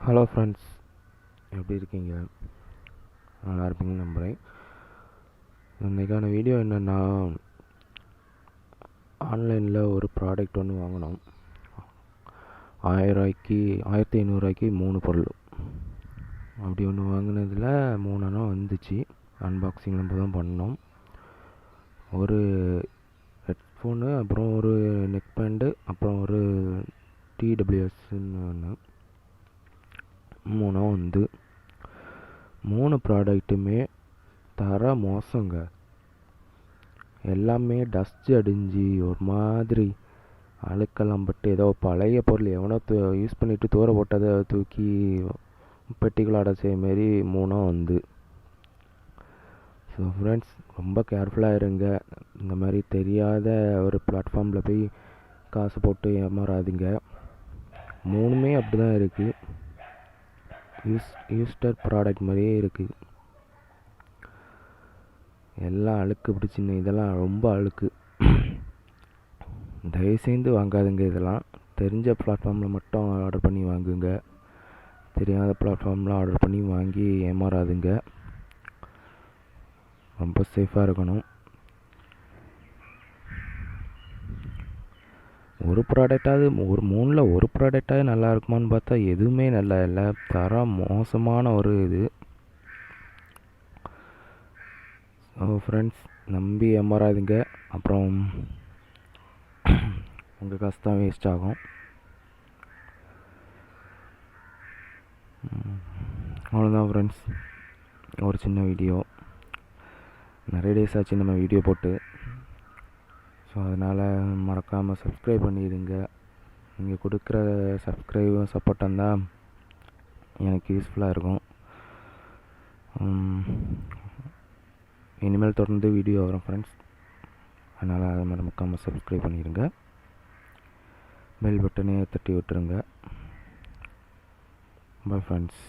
Hello friends, எப்படி இருக்கீங்க? நல்லா இருப்பீங்கன்னு நம்புகிறேன். இன்றைக்கான வீடியோ என்னென்னா, ஆன்லைனில் ஒரு ப்ராடக்ட் ஒன்று வாங்கினோம். 1500 3 பொருள். அப்படி ஒன்று வாங்கினதில் 3 அணம் வந்துச்சு. அன்பாக்சிங் நம்ம தான் பண்ணோம். ஒரு ஹெட்ஃபோனு, அப்புறம் ஒரு நெக் பேண்டு, அப்புறம் ஒரு டிடபிள்யூஎஸ்ன்னு ஒன்று. 3 வந்து 3 ப்ராடக்ட்டுமே தர மோசங்க. எல்லாமே டஸ்ட் அடிஞ்சு ஒரு மாதிரி அழுக்கெல்லாம் பட்டு, ஏதோ பழைய பொருள் எவனோ யூஸ் பண்ணிவிட்டு தூர போட்டதை தூக்கி பெட்டிகளோட செய்ய மாரி 3 வந்து. ஸோ ஃப்ரெண்ட்ஸ், ரொம்ப கேர்ஃபுல்லாக இருங்க. இந்த மாதிரி தெரியாத ஒரு பிளாட்ஃபார்மில் போய் காசு போட்டு ஏமாறாதீங்க. 3மே அப்படி தான் இருக்குது. யூஸ்டர் ப்ராடக்ட் மாதிரியே இருக்குது. எல்லாம் அழுக்கு பிடிச்சின்னு, இதெல்லாம் ரொம்ப அழுக்கு. தயவுசெய்து வாங்காதுங்க. இதெல்லாம் தெரிஞ்ச பிளாட்ஃபார்மில் மட்டும் ஆர்டர் பண்ணி வாங்குங்க. தெரியாத பிளாட்ஃபார்மில் ஆர்டர் பண்ணி வாங்கி ஏமாறாதுங்க. ரொம்ப சேஃபாக இருக்கணும். ஒரு ப்ராடக்டாவது, ஒரு 3ல் ஒரு ப்ராடக்டாவது நல்லா இருக்குமான்னு பார்த்தா எதுவுமே நல்லா இல்லை. தரம் மோசமான ஒரு இது. ஸோ ஃப்ரெண்ட்ஸ், நம்பி ஏமாறாதீங்க. அப்புறம் உங்கள் காசு தான் வேஸ்ட் ஆகும். அவ்வளோதான் ஃப்ரெண்ட்ஸ், ஒரு சின்ன வீடியோ. நிறைய டேஸ் ஆச்சு நம்ம வீடியோ போட்டு. ஸோ அதனால் மறக்காமல் சப்ஸ்கிரைப் பண்ணிடுங்க. நீங்கள் கொடுக்குற சப்ஸ்கிரைபும் சப்போர்ட் இருந்தால் எனக்கு யூஸ்ஃபுல்லாக இருக்கும். இனிமேல் தொடர்ந்து வீடியோ வரும் ஃப்ரெண்ட்ஸ். அதனால் அதை மறக்காமல் சப்ஸ்கிரைப் பண்ணிடுங்க. பெல் பட்டனே தட்டி விட்டுருங்க. Bye friends.